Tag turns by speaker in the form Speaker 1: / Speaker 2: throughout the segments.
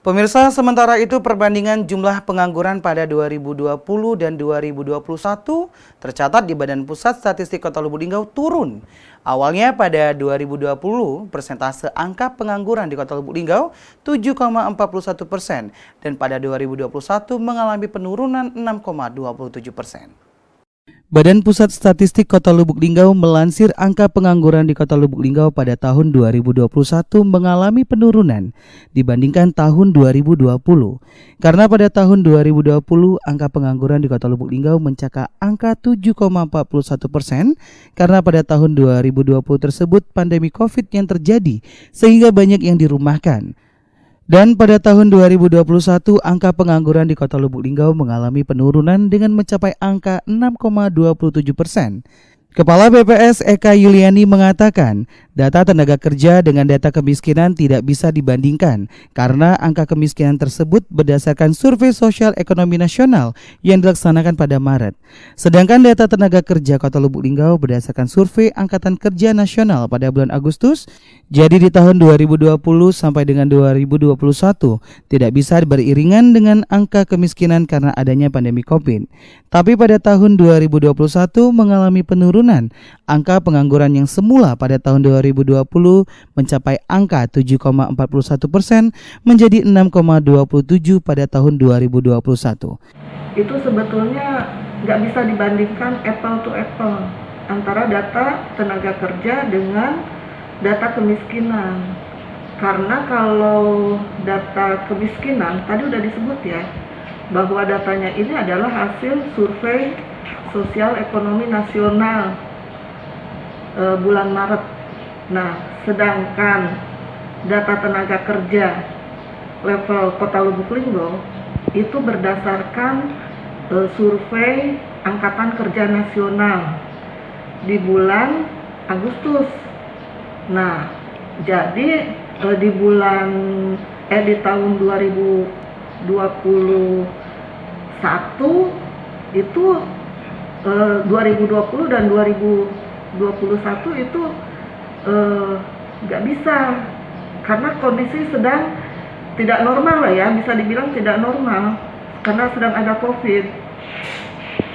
Speaker 1: Pemirsa, sementara itu perbandingan jumlah pengangguran pada 2020 dan 2021 tercatat di Badan Pusat Statistik Kota Lubuk Linggau turun. Awalnya pada 2020, persentase angka pengangguran di Kota Lubuk Linggau 7,41% dan pada 2021 mengalami penurunan 6,27%. Badan Pusat Statistik Kota Lubuk Linggau melansir angka pengangguran di Kota Lubuk Linggau pada tahun 2021 mengalami penurunan dibandingkan tahun 2020. Karena pada tahun 2020 angka pengangguran di Kota Lubuk Linggau mencapai angka 7,41% karena pada tahun 2020 tersebut pandemi Covid yang terjadi sehingga banyak yang dirumahkan. Dan pada tahun 2021, angka pengangguran di Kota Lubuk Linggau mengalami penurunan dengan mencapai angka 6,27%. Kepala BPS Eka Yuliani mengatakan, data tenaga kerja dengan data kemiskinan tidak bisa dibandingkan karena angka kemiskinan tersebut berdasarkan survei sosial ekonomi nasional yang dilaksanakan pada Maret. Sedangkan data tenaga kerja Kota Lubuk Linggau berdasarkan survei Angkatan Kerja Nasional pada bulan Agustus. Jadi di tahun 2020 sampai dengan 2021 tidak bisa beriringan dengan angka kemiskinan karena adanya pandemi Covid. Tapi pada tahun 2021 mengalami penurunan. Angka pengangguran yang semula pada tahun 2020 mencapai angka 7,41% menjadi 6,27 pada tahun 2021.
Speaker 2: Itu sebetulnya nggak bisa dibandingkan apple to apple antara data tenaga kerja dengan data kemiskinan. Karena kalau data kemiskinan tadi udah disebut ya, bahwa datanya ini adalah hasil survei sosial ekonomi nasional bulan Maret. Nah, sedangkan data tenaga kerja level Kota Lubuk Linggau itu berdasarkan survei Angkatan Kerja Nasional di bulan Agustus. Nah, jadi di tahun 2021 itu 2020 dan 2021 itu nggak bisa karena kondisi sedang tidak normal lah ya, bisa dibilang tidak normal karena sedang ada COVID.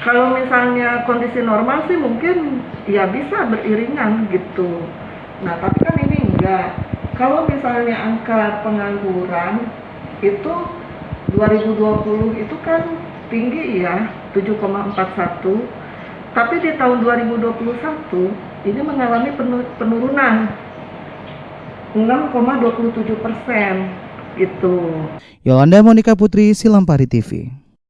Speaker 2: Kalau misalnya kondisi normal sih mungkin ya bisa beriringan gitu. Nah tapi kan ini enggak. Kalau misalnya angka pengangguran itu 2020 itu kan tinggi ya, 7,41. Tapi di tahun 2021 ini mengalami penurunan 6,27% gitu.
Speaker 1: Yolanda Monika Putri, Silampari TV.